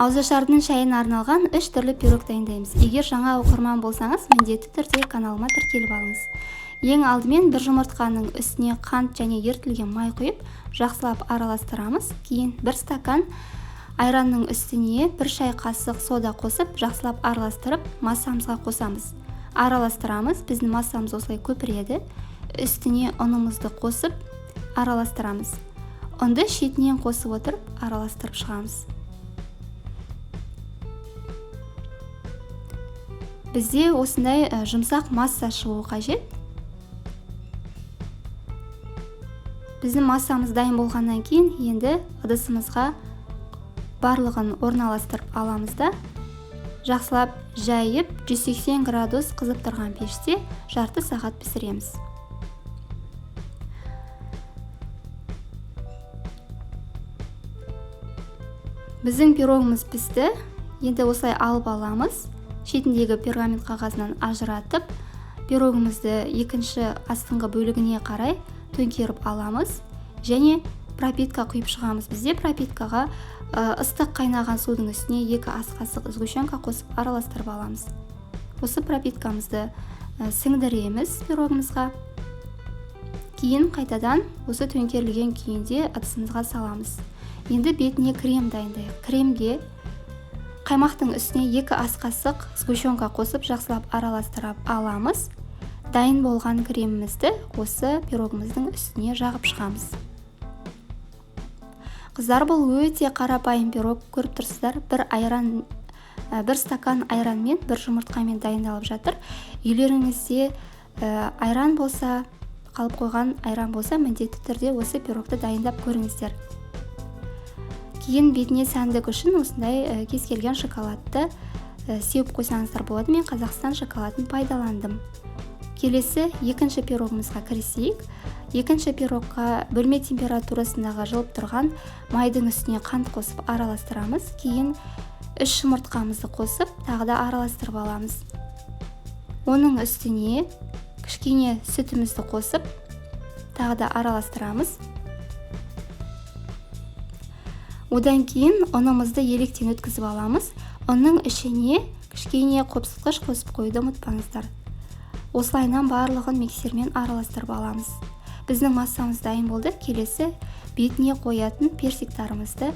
Ауызашардың шайына арналған 3 түрлі пирог дайындаймыз. Егер жаңа оқырман болсаңыз, міндетті түрде каналыма тіркеліп алыңыз. Ең алдымен бір жұмыртқаның үстіне қант және ерітілген май құйып, жақсылап араластырамыз. Кейін 1 стакан айранның үстіне 1 шай қасық сода қосып, жақсылап араластырып, массамызға қосамыз. Араластырамыз. Біздің массамыз осылай көпіреді. Үстіне ұнымызды қосып, араластырамыз. Ұнды шетінен қосып отырып, араластырып шығамыз. Бізде осындай жұмсақ масса шығуы қажет. Біздің массамыз дайын болғаннан кейін енді ыдысымызға барлығын орналастырып аламыз да, жақсылап жайып 180 градус қызып тұрған пеште жарты сағат пісіреміз. Біздің пирогымыз пісті. Енді осылай алып аламыз. Шетіндегі пергамент қағазынан ажыратып, пирогымызды екінші астыңғы бөлігіне қарай төңкеріп аламыз және пропитка құйып шығамыз. Бізде пропиткаға ыстық қайнаған судың үстіне 2 ас қасық сгущенка қосып араластырып аламыз. Осы пропиткамызды сіңдіреміз пирогымызға. Кейін қайтадан осы төңкерілген күйінде ыдысымызға саламыз. Енді бетіне крем дайындайық. Кремге қаймақтың үстіне 2 ас қасық сгущенка қосып жақсылап араластырып аламыз. Дайын болған кремімізді осы пирогымыздың үстіне жағып шығамыз. Қыздар, бұл өте қарапайым пирог, көріп тұрсыздар. 1 стакан айранмен 1 жұмыртқамен дайындалып жатыр. Үйлеріңізде айран болса, қалып қойған айран болса, міндетті түрде осы пирогты дайындап көріңіздер. Кейін бетіне сәндік үшін осындай кез келген шоколадты сеуіп қойсаңыздар болады. Мен Қазақстан шоколадын пайдаландым. Келесі екінші пирогымызға кірісейік. Екінші пирогқа бөлме температурасындағы жылып тұрған майдың үстіне қант қосып араластырамыз. Кейін 3 жұмыртқамызды қосып, тағы да араластырып аламыз. Оның үстіне кішкене сүтімізді қосып, тағы да араластырамыз. Одан кейін ұнымызды електен өткізіп аламыз. Ұнның ішіне кішкене қопсытқыш қосып қойды ұмытпаңыздар. Осылайынан барлығын миксермен араластырып аламыз. Біздің массамыз дайын болды. Келесі бетіне қоятын персиктарымызды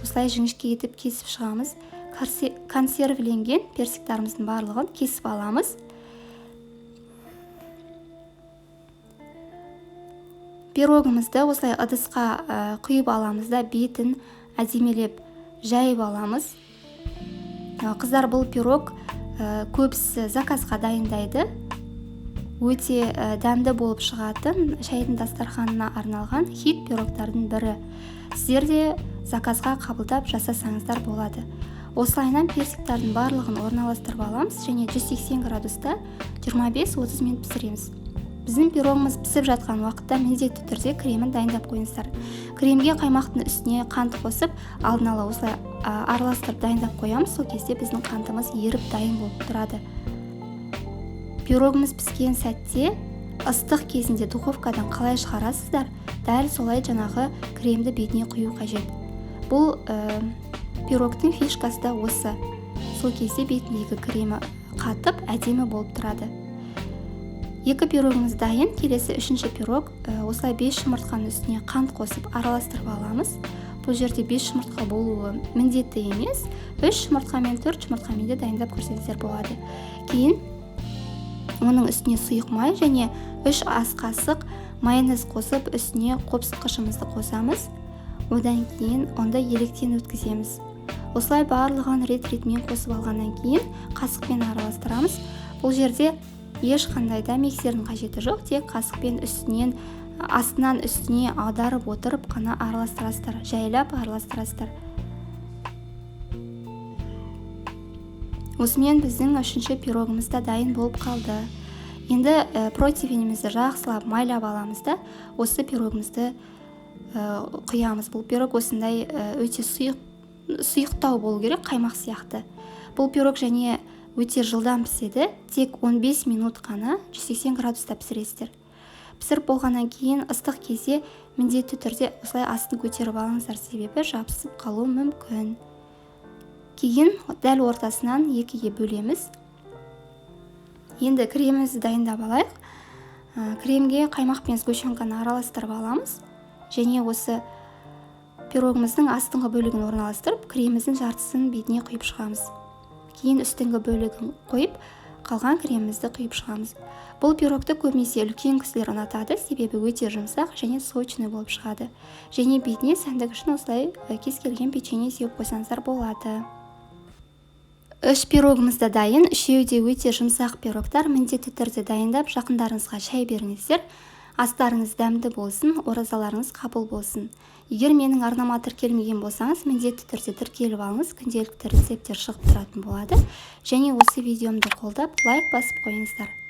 осылай жіңішке етіп кесіп шығамыз. Консервіленген персиктарымыздың барлығын кесіп аламыз. Пирогымызды осылай ыдысқа құйып аламыз да, бетін әдемелеп жайып аламыз. Қыздар, бұл пирог көбісі заказға дайындайды. Өте дәмді болып шығатын шайдың дастарханына арналған хит пирогтардың бірі. Сіздер де заказға қабылдап жасасаңыздар болады. Осылайынан персиктардың барлығын орналастырып аламыз және 180 градуста 25-30 минут пісіреміз. Біздің пирогымыз пісіп жатқан уақытта міндетті түрде кремін дайындап қойыңыздар. Кремге қаймақтың үстіне қант қосып, алдын ала осылай араластырып дайындап қоямыз. Сол кезде біздің қантымыз еріп дайын болып тұрады. Пирогымыз піскен сәтте ыстық кезінде духовкадан қалай шығарасыздар, дәл солай жаңағы кремді бетіне құю қажет. Бұл пирогтың фишкасы да осы. Сол кезде бетіндегі кремі қатып, әдемі болып тұрады. 2 пирогымыз дайын. Келесі 3-ші пирог. Осылай 5 жұмыртқаның үстіне қант қосып араластырып аламыз. Бұл жерде 5 жұмыртқа болуы міндетті емес. 3 жұмыртқамен 4 жұмыртқамен де дайындап көрсеңіздер болады. Кейін оның үстіне сұйық май және 3 ас қасық майонез қосып, үстіне қопсытқышымызды қосамыз. Одан кейін онда електен өткіземіз. Осылай барлығын рет-ретмен қосып алғаннан кейін қасықпен араластырамыз. Бұл жерде ешқандай да миксердің қажеті жоқ. Тек қасықпен астынан үстіне аударып отырып қана араластырасыздар. Жайлап араластырасыздар. Осымен біздің 3-ші пирогымыз да дайын болып қалды. Енді противенімізді жақсылап майлап аламыз да, осы пирогымызды құямыз. Бұл пирог осындай өте сұйықтау болу керек, қаймақ сияқты. Бұл пирог және өте жылдам піседі. Тек 15 минут қана 180 градуста пісіресіздер. Пісіріп болғаннан кейін ыстық кезде міндетті түрде осылай астын көтеріп алыңыздар, себебі жабысып қалуы мүмкін. Кейін дәл ортасынан екіге бөлеміз. Енді кремімізді дайындап алайық. Кремге қаймақ пен сгущенканы араластырып аламыз. Және осы пирогымыздың астыңғы бөлігін орналастырып, креміміздің жартысын бетіне құйып шығамыз. Кейін үстіңгі бөлігін қойып, қалған кремімізді құйып шығамыз. Бұл пирогты көбінесе үлкен кісілер ұнатады, себебі өте жұмсақ және сочный болып шығады. Және бетіне сәндік үшін осылай кез келген печенье сеуіп қойсаңыздар болады. 3 пирогымыз да дайын. Үшеуі де өте жұмсақ пирогтар. Міндетті түрде дайындап, жақындарыңызға шай беріңіздер. Астарыңыз дәмді болсын, оразаларыңыз қабыл болсын. Егер менің арнама тіркелмеген болсаңыз, міндетті түрде тіркеліп алыңыз, күнделікті рецепттер шығып тұратын болады. Және осы видеомды қолдап, лайк басып қойыңыздар.